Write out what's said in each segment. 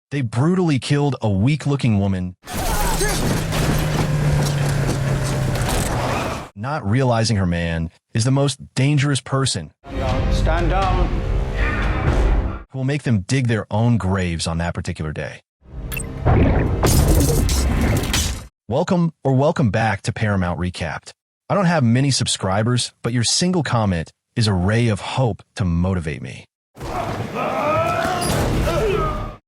They brutally killed a weak-looking woman, not realizing her man is the most dangerous person Stand down. who will make them dig their own graves on that particular day. Welcome back to Paramount Recapped. I don't have many subscribers, but your single comment is a ray of hope to motivate me.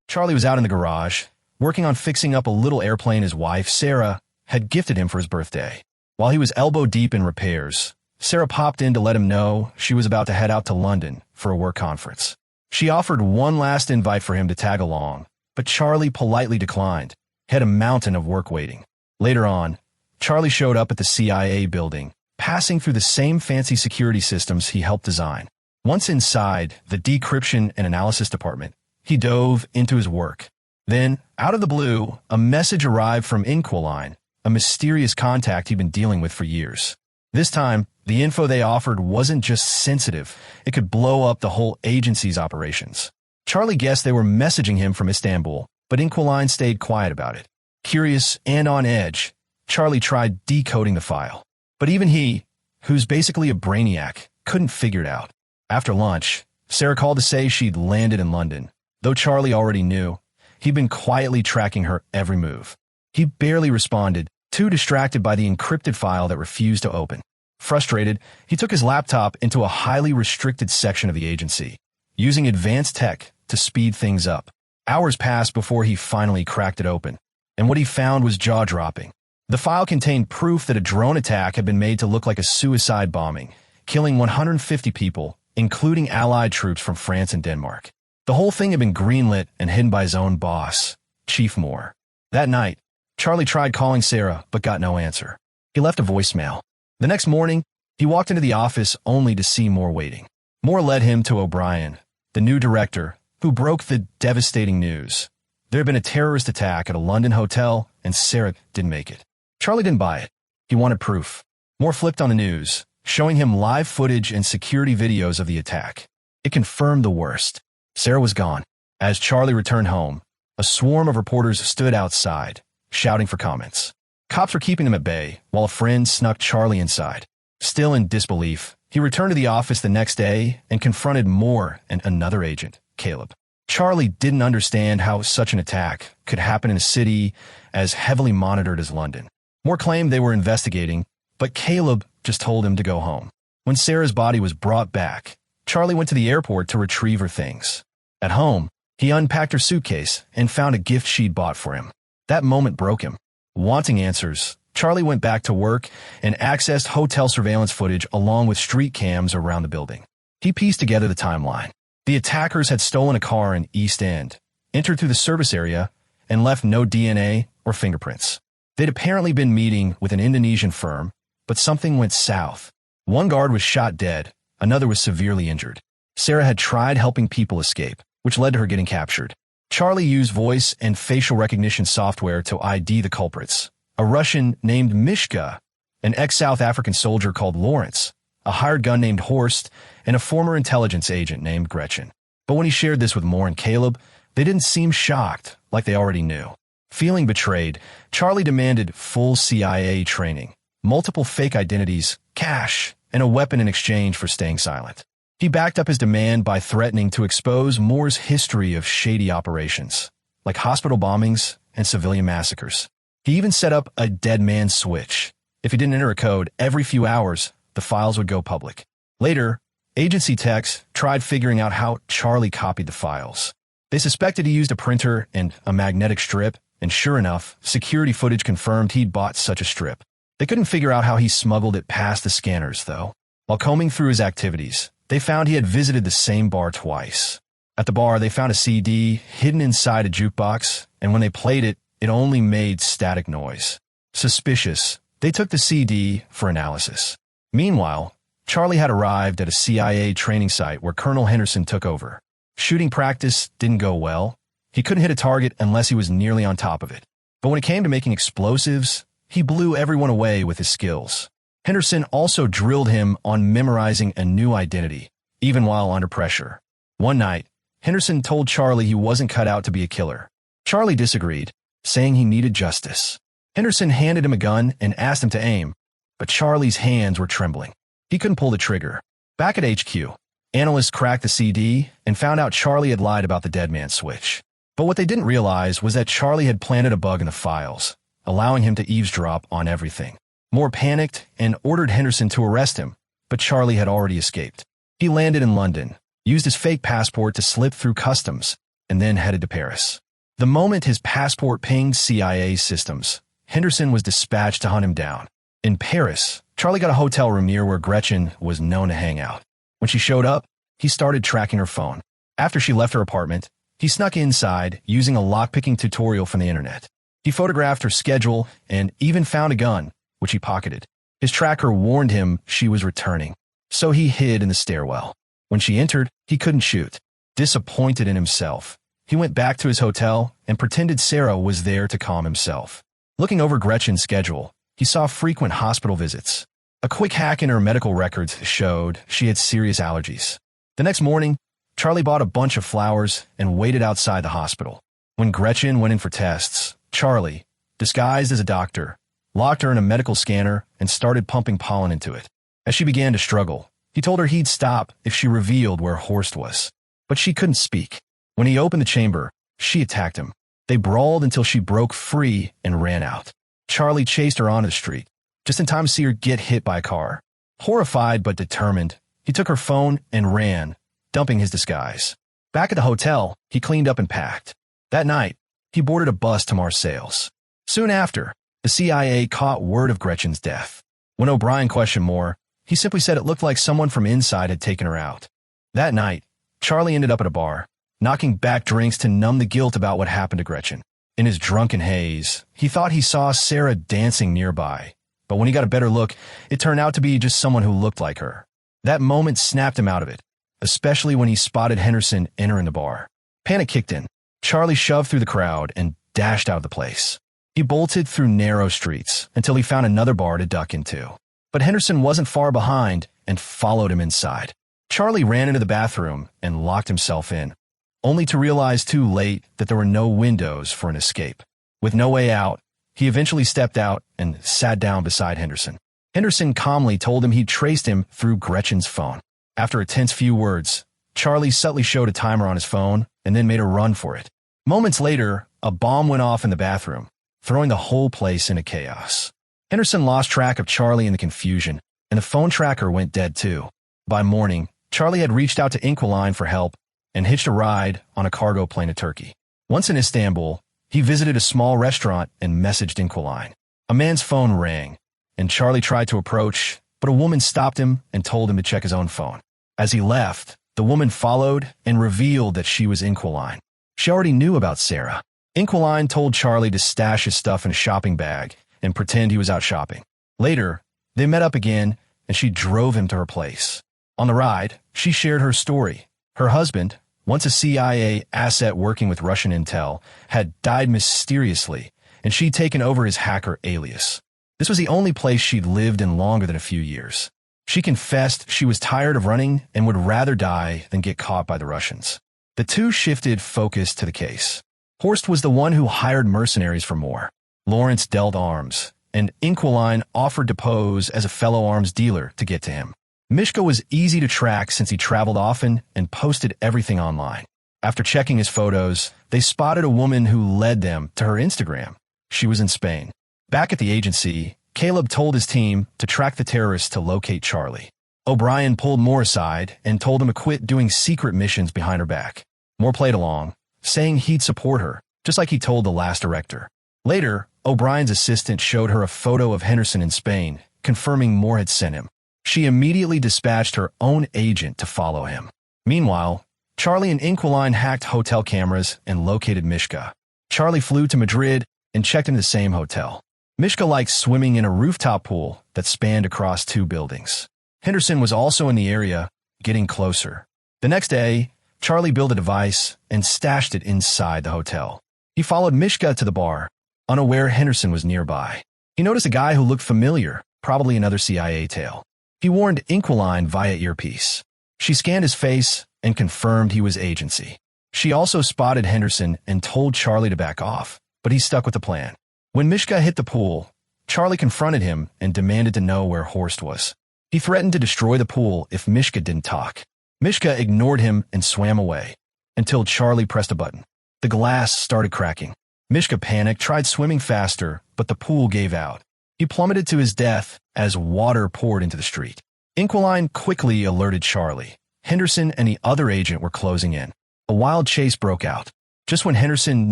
Charlie was out in the garage, working on fixing up a little airplane his wife, Sarah, had gifted him for his birthday. While he was elbow-deep in repairs, Sarah popped in to let him know she was about to head out to London for a work conference. She offered one last invite for him to tag along, but Charlie politely declined. He had a mountain of work waiting. Later on, Charlie showed up at the CIA building, passing through the same fancy security systems he helped design. Once inside the decryption and analysis department, he dove into his work. Then, out of the blue, a message arrived from Inquiline, a mysterious contact he'd been dealing with for years. This time, the info they offered wasn't just sensitive, it could blow up the whole agency's operations. Charlie guessed they were messaging him from Istanbul, but Inquiline stayed quiet about it. Curious and on edge, Charlie tried decoding the file. But even he, who's basically a brainiac, couldn't figure it out. After lunch, Sarah called to say she'd landed in London. Though Charlie already knew, he'd been quietly tracking her every move. He barely responded, too distracted by the encrypted file that refused to open. Frustrated, he took his laptop into a highly restricted section of the agency, using advanced tech to speed things up. Hours passed before he finally cracked it open, and what he found was jaw-dropping. The file contained proof that a drone attack had been made to look like a suicide bombing, killing 150 people, including Allied troops from France and Denmark. The whole thing had been greenlit and hidden by his own boss, Chief Moore. That night, Charlie tried calling Sarah, but got no answer. He left a voicemail. The next morning, he walked into the office only to see Moore waiting. Moore led him to O'Brien, the new director, who broke the devastating news. There had been a terrorist attack at a London hotel, and Sarah didn't make it. Charlie didn't buy it. He wanted proof. Moore flipped on the news, showing him live footage and security videos of the attack. It confirmed the worst. Sarah was gone. As Charlie returned home, a swarm of reporters stood outside, shouting for comments. Cops were keeping them at bay, while a friend snuck Charlie inside. Still in disbelief, he returned to the office the next day and confronted Moore and another agent, Caleb. Charlie didn't understand how such an attack could happen in a city as heavily monitored as London. Moore claimed they were investigating, but Caleb just told him to go home. When Sarah's body was brought back, Charlie went to the airport to retrieve her things. At home, he unpacked her suitcase and found a gift she'd bought for him. That moment broke him. Wanting answers, Charlie went back to work and accessed hotel surveillance footage along with street cams around the building. He pieced together the timeline. The attackers had stolen a car in East End, entered through the service area, and left no DNA or fingerprints. They'd apparently been meeting with an Indonesian firm, but something went south. One guard was shot dead, another was severely injured. Sarah had tried helping people escape, which led to her getting captured. Charlie used voice and facial recognition software to ID the culprits. A Russian named Mishka, an ex-South African soldier called Lawrence, a hired gun named Horst, and a former intelligence agent named Gretchen. But when he shared this with Moore and Caleb, they didn't seem shocked, like they already knew. Feeling betrayed, Charlie demanded full CIA training, multiple fake identities, cash, and a weapon in exchange for staying silent. He backed up his demand by threatening to expose Moore's history of shady operations, like hospital bombings and civilian massacres. He even set up a dead man switch. If he didn't enter a code every few hours, the files would go public. Later, agency techs tried figuring out how Charlie copied the files. They suspected he used a printer and a magnetic strip, and sure enough, security footage confirmed he'd bought such a strip. They couldn't figure out how he smuggled it past the scanners, though. While combing through his activities, they found he had visited the same bar twice. At the bar, they found a CD hidden inside a jukebox, and when they played it, it only made static noise. Suspicious, they took the CD for analysis. Meanwhile, Charlie had arrived at a CIA training site where Colonel Henderson took over. Shooting practice didn't go well. He couldn't hit a target unless he was nearly on top of it. But when it came to making explosives, he blew everyone away with his skills. Henderson also drilled him on memorizing a new identity, even while under pressure. One night, Henderson told Charlie he wasn't cut out to be a killer. Charlie disagreed, saying he needed justice. Henderson handed him a gun and asked him to aim, but Charlie's hands were trembling. He couldn't pull the trigger. Back at HQ, analysts cracked the CD and found out Charlie had lied about the dead man switch. But what they didn't realize was that Charlie had planted a bug in the files, allowing him to eavesdrop on everything. Moore panicked and ordered Henderson to arrest him, but Charlie had already escaped. He landed in London, used his fake passport to slip through customs, and then headed to Paris. The moment his passport pinged CIA systems, Henderson was dispatched to hunt him down. In Paris, Charlie got a hotel room near where Gretchen was known to hang out. When she showed up, he started tracking her phone. After she left her apartment, he snuck inside using a lockpicking tutorial from the internet. He photographed her schedule and even found a gun, which he pocketed. His tracker warned him she was returning, so he hid in the stairwell. When she entered, he couldn't shoot. Disappointed in himself, he went back to his hotel and pretended Sarah was there to calm himself. Looking over Gretchen's schedule, he saw frequent hospital visits. A quick hack in her medical records showed she had serious allergies. The next morning, Charlie bought a bunch of flowers and waited outside the hospital. When Gretchen went in for tests, Charlie, disguised as a doctor, locked her in a medical scanner and started pumping pollen into it. As she began to struggle, he told her he'd stop if she revealed where Horst was. But she couldn't speak. When he opened the chamber, she attacked him. They brawled until she broke free and ran out. Charlie chased her onto the street, just in time to see her get hit by a car. Horrified but determined, he took her phone and ran, dumping his disguise. Back at the hotel, he cleaned up and packed. That night, he boarded a bus to Marseilles. Soon after, the CIA caught word of Gretchen's death. When O'Brien questioned Moore, he simply said it looked like someone from inside had taken her out. That night, Charlie ended up at a bar, knocking back drinks to numb the guilt about what happened to Gretchen. In his drunken haze, he thought he saw Sarah dancing nearby, but when he got a better look, it turned out to be just someone who looked like her. That moment snapped him out of it, especially when he spotted Henderson entering the bar. Panic kicked in. Charlie shoved through the crowd and dashed out of the place. He bolted through narrow streets until he found another bar to duck into. But Henderson wasn't far behind and followed him inside. Charlie ran into the bathroom and locked himself in, only to realize too late that there were no windows for an escape. With no way out, he eventually stepped out and sat down beside Henderson. Henderson calmly told him he'd traced him through Gretchen's phone. After a tense few words, Charlie subtly showed a timer on his phone and then made a run for it. Moments later, a bomb went off in the bathroom, throwing the whole place into chaos. Henderson lost track of Charlie in the confusion, and the phone tracker went dead too. By morning, Charlie had reached out to Inquiline for help and hitched a ride on a cargo plane to Turkey. Once in Istanbul, he visited a small restaurant and messaged Inquiline. A man's phone rang, and Charlie tried to approach, but a woman stopped him and told him to check his own phone. As he left, the woman followed and revealed that she was Inquiline. She already knew about Sarah. Inquiline told Charlie to stash his stuff in a shopping bag and pretend he was out shopping. Later, they met up again, and she drove him to her place. On the ride, she shared her story. Her husband, once a CIA asset working with Russian intel, had died mysteriously, and she'd taken over his hacker alias. This was the only place she'd lived in longer than a few years. She confessed she was tired of running and would rather die than get caught by the Russians. The two shifted focus to the case. Horst was the one who hired mercenaries for Moore. Lawrence dealt arms, and Inquiline offered to pose as a fellow arms dealer to get to him. Mishka was easy to track since he traveled often and posted everything online. After checking his photos, they spotted a woman who led them to her Instagram. She was in Spain. Back at the agency, Caleb told his team to track the terrorists to locate Charlie. O'Brien pulled Moore aside and told him to quit doing secret missions behind her back. Moore played along, saying he'd support her, just like he told the last director. Later, O'Brien's assistant showed her a photo of Henderson in Spain, confirming Moore had sent him. She immediately dispatched her own agent to follow him. Meanwhile, Charlie and Inquiline hacked hotel cameras and located Mishka. Charlie flew to Madrid and checked into the same hotel. Mishka liked swimming in a rooftop pool that spanned across 2 buildings. Henderson was also in the area, getting closer. The next day, Charlie built a device and stashed it inside the hotel. He followed Mishka to the bar, unaware Henderson was nearby. He noticed a guy who looked familiar, probably another CIA tail. He warned Inquiline via earpiece. She scanned his face and confirmed he was agency. She also spotted Henderson and told Charlie to back off, but he stuck with the plan. When Mishka hit the pool, Charlie confronted him and demanded to know where Horst was. He threatened to destroy the pool if Mishka didn't talk. Mishka ignored him and swam away, until Charlie pressed a button. The glass started cracking. Mishka panicked, tried swimming faster, but the pool gave out. He plummeted to his death as water poured into the street. Inquiline quickly alerted Charlie. Henderson and the other agent were closing in. A wild chase broke out. Just when Henderson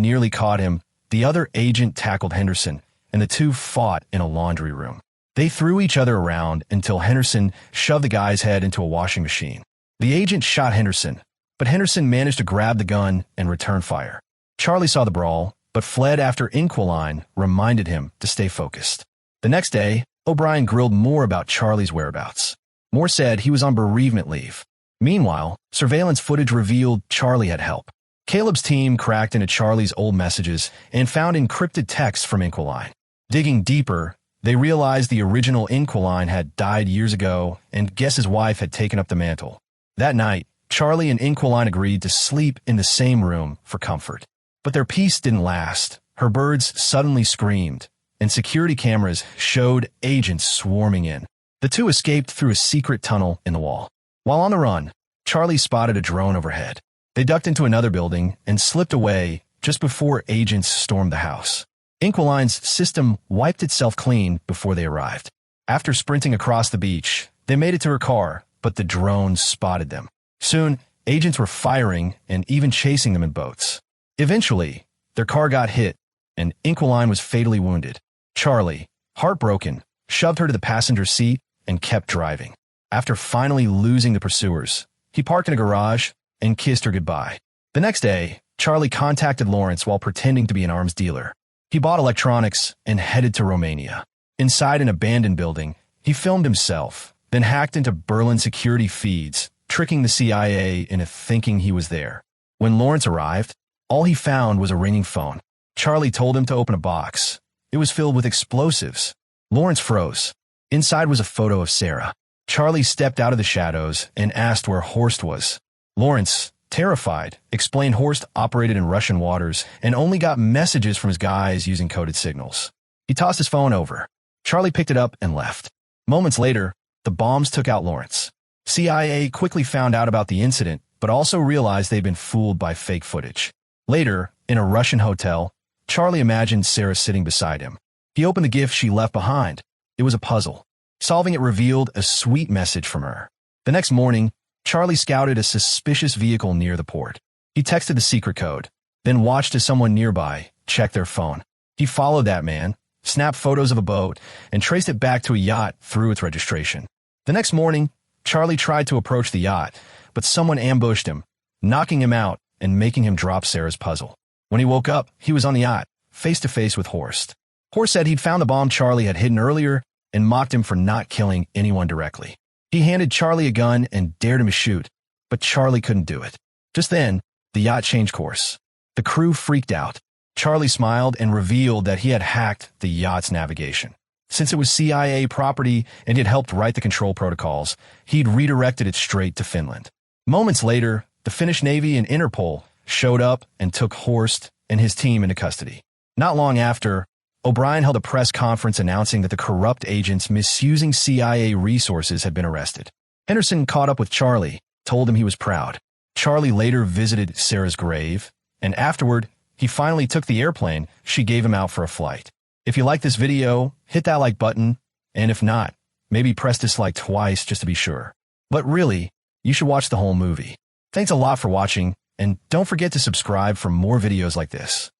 nearly caught him, the other agent tackled Henderson, and the two fought in a laundry room. They threw each other around until Henderson shoved the guy's head into a washing machine. The agent shot Henderson, but Henderson managed to grab the gun and return fire. Charlie saw the brawl, but fled after Inquiline reminded him to stay focused. The next day, O'Brien grilled Moore about Charlie's whereabouts. Moore said he was on bereavement leave. Meanwhile, surveillance footage revealed Charlie had help. Caleb's team cracked into Charlie's old messages and found encrypted texts from Inquiline. Digging deeper, they realized the original Inquiline had died years ago and Guess's wife had taken up the mantle. That night, Charlie and Inquiline agreed to sleep in the same room for comfort. But their peace didn't last. Her birds suddenly screamed, and security cameras showed agents swarming in. The two escaped through a secret tunnel in the wall. While on the run, Charlie spotted a drone overhead. They ducked into another building and slipped away just before agents stormed the house. Inquiline's system wiped itself clean before they arrived. After sprinting across the beach, they made it to her car, but the drone spotted them. Soon, agents were firing and even chasing them in boats. Eventually, their car got hit, and Inquiline was fatally wounded. Charlie, heartbroken, shoved her to the passenger seat and kept driving. After finally losing the pursuers, he parked in a garage and kissed her goodbye. The next day, Charlie contacted Lawrence while pretending to be an arms dealer. He bought electronics and headed to Romania. Inside an abandoned building, he filmed himself, then hacked into Berlin security feeds, tricking the CIA into thinking he was there. When Lawrence arrived, all he found was a ringing phone. Charlie told him to open a box. It was filled with explosives. Lawrence froze. Inside was a photo of Sarah. Charlie stepped out of the shadows and asked where Horst was. Lawrence, terrified, explained Horst operated in Russian waters and only got messages from his guys using coded signals. He tossed his phone over. Charlie picked it up and left. Moments later, the bombs took out Lawrence. CIA quickly found out about the incident, but also realized they'd been fooled by fake footage. Later, in a Russian hotel, Charlie imagined Sarah sitting beside him. He opened the gift she left behind. It was a puzzle. Solving it revealed a sweet message from her. The next morning, Charlie scouted a suspicious vehicle near the port. He texted the secret code, then watched as someone nearby checked their phone. He followed that man, snapped photos of a boat, and traced it back to a yacht through its registration. The next morning, Charlie tried to approach the yacht, but someone ambushed him, knocking him out and making him drop Sarah's puzzle. When he woke up, he was on the yacht, face to face with Horst. Horst said he'd found the bomb Charlie had hidden earlier and mocked him for not killing anyone directly. He handed Charlie a gun and dared him to shoot, but Charlie couldn't do it. Just then, the yacht changed course. The crew freaked out. Charlie smiled and revealed that he had hacked the yacht's navigation. Since it was CIA property and he had helped write the control protocols, he'd redirected it straight to Finland. Moments later, the Finnish Navy and Interpol showed up and took Horst and his team into custody. Not long after, O'Brien held a press conference announcing that the corrupt agents misusing CIA resources had been arrested. Henderson caught up with Charlie, told him he was proud. Charlie later visited Sarah's grave, and afterward, he finally took the airplane she gave him out for a flight. If you like this video, hit that like button, and if not, maybe press dislike twice just to be sure. But really, you should watch the whole movie. Thanks a lot for watching, and don't forget to subscribe for more videos like this.